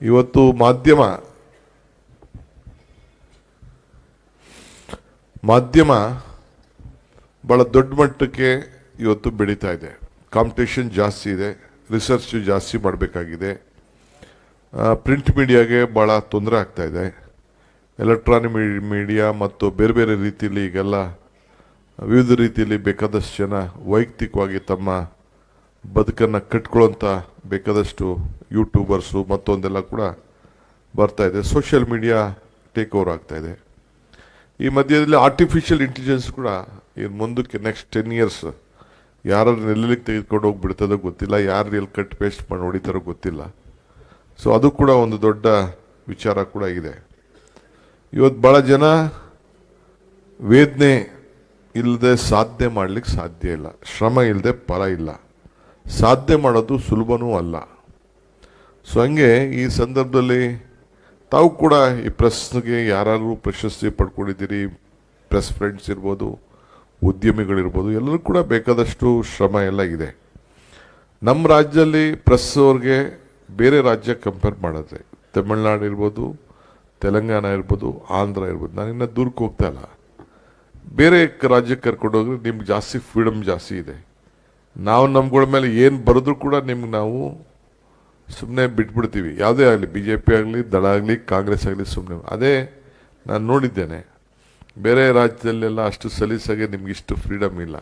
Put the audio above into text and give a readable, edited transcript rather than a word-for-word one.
ಇವತ್ತು ಮಾಧ್ಯಮ ಬಹಳ ದೊಡ್ಡ ಮಟ್ಟಕ್ಕೆ ಇವತ್ತು ಬೆಳೀತಾ ಇದೆ. ಕಾಂಪಿಟೇಷನ್ ಜಾಸ್ತಿ ಇದೆ, ರಿಸರ್ಚ್ ಜಾಸ್ತಿ ಮಾಡಬೇಕಾಗಿದೆ. ಪ್ರಿಂಟ್ ಮೀಡಿಯಾಗೆ ಭಾಳ ತೊಂದರೆ ಆಗ್ತಾ ಇದೆ. ಎಲೆಕ್ಟ್ರಾನಿಕ್ ಮೀಡಿಯಾ ಮತ್ತು ಬೇರೆ ಬೇರೆ ರೀತಿಯಲ್ಲಿ ಈಗೆಲ್ಲ ವಿವಿಧ ರೀತಿಯಲ್ಲಿ ಬೇಕಾದಷ್ಟು ಜನ ವೈಯಕ್ತಿಕವಾಗಿ ತಮ್ಮ ಬದುಕನ್ನು ಕಟ್ಕೊಳ್ಳೋಂಥ ಬೇಕಾದಷ್ಟು ಯೂಟ್ಯೂಬರ್ಸು ಮತ್ತೊಂದೆಲ್ಲ ಕೂಡ ಬರ್ತಾ ಇದೆ. ಸೋಷಿಯಲ್ ಮೀಡಿಯಾ ಟೇಕ್ ಓವರ್ ಆಗ್ತಾ ಇದೆ. ಈ ಮಧ್ಯದಲ್ಲಿ ಆರ್ಟಿಫಿಷಿಯಲ್ ಇಂಟೆಲಿಜೆನ್ಸ್ ಕೂಡ ಇನ್ನು ಮುಂದಕ್ಕೆ ನೆಕ್ಸ್ಟ್ 10 ಇಯರ್ಸ್ ಯಾರು ಎಲ್ಲೆಲ್ಲಿಗೆ ತೆಗೆದುಕೊಂಡು ಹೋಗ್ಬಿಡ್ತದೋ ಗೊತ್ತಿಲ್ಲ, ಯಾರು ಎಲ್ಲಿ ಕಟ್ ಪೇಸ್ಟ್ ಮಾಡಿ ಹೊಡಿತಾರೋ ಗೊತ್ತಿಲ್ಲ. ಸೊ ಅದು ಕೂಡ ಒಂದು ದೊಡ್ಡ ವಿಚಾರ ಕೂಡ ಇದೆ. ಇವತ್ತು ಭಾಳ ಜನ ವೇದನೆ ಇಲ್ಲದೆ ಸಾಧನೆ ಮಾಡಲಿಕ್ಕೆ ಸಾಧ್ಯ ಇಲ್ಲ. ಶ್ರಮ ಇಲ್ಲದೆ ಫಲ ಇಲ್ಲ. ಸಾಧನೆ ಮಾಡೋದು ಸುಲಭನೂ ಅಲ್ಲ. ಸೊ ಹಂಗೆ ಈ ಸಂದರ್ಭದಲ್ಲಿ ತಾವು ಕೂಡ ಈ ಪ್ರೆಸ್ಗೆ ಯಾರು ಪ್ರಶಸ್ತಿ ಪಡ್ಕೊಂಡಿದ್ದೀರಿ, ಪ್ರೆಸ್ ಫ್ರೆಂಡ್ಸ್ ಇರ್ಬೋದು, ಉದ್ಯಮಿಗಳಿರ್ಬೋದು, ಎಲ್ಲರೂ ಕೂಡ ಬೇಕಾದಷ್ಟು ಶ್ರಮ ಎಲ್ಲ ಇದೆ. ನಮ್ಮ ರಾಜ್ಯದಲ್ಲಿ ಪ್ರೆಸ್ ಅವ್ರಿಗೆ ಬೇರೆ ರಾಜ್ಯ ಕಂಪೇರ್ ಮಾಡಿದ್ರೆ ತಮಿಳ್ನಾಡು ಇರ್ಬೋದು, ತೆಲಂಗಾಣ ಇರ್ಬೋದು, ಆಂಧ್ರ ಇರ್ಬೋದು, ನಾನಿನ್ನ ದೂರಕ್ಕೆ ಹೋಗ್ತಾ ಇಲ್ಲ. ಬೇರೆ ರಾಜ್ಯಕ್ಕೆ ಕರ್ಕೊಂಡೋಗ್ರೆ ನಿಮ್ಗೆ ಜಾಸ್ತಿ ಫ್ರೀಡಮ್ ಜಾಸ್ತಿ ಇದೆ. ನಾವು ನಮ್ಗಳ ಮೇಲೆ ಏನು ಬರೆದ್ರು ಕೂಡ ನಿಮ್ಗೆ ನಾವು ಸುಮ್ಮನೆ ಬಿಟ್ಬಿಡ್ತೀವಿ. ಯಾವುದೇ ಆಗಲಿ, BJP ಆಗಲಿ, ದಳ ಆಗಲಿ, ಕಾಂಗ್ರೆಸ್ ಆಗಲಿ, ಸುಮ್ಮನೆ. ಅದೇ ನಾನು ನೋಡಿದ್ದೇನೆ, ಬೇರೆ ರಾಜ್ಯದಲ್ಲೆಲ್ಲ ಅಷ್ಟು ಸಲೀಸಾಗೆ ನಿಮ್ಗೆ ಇಷ್ಟು ಫ್ರೀಡಮ್ ಇಲ್ಲ.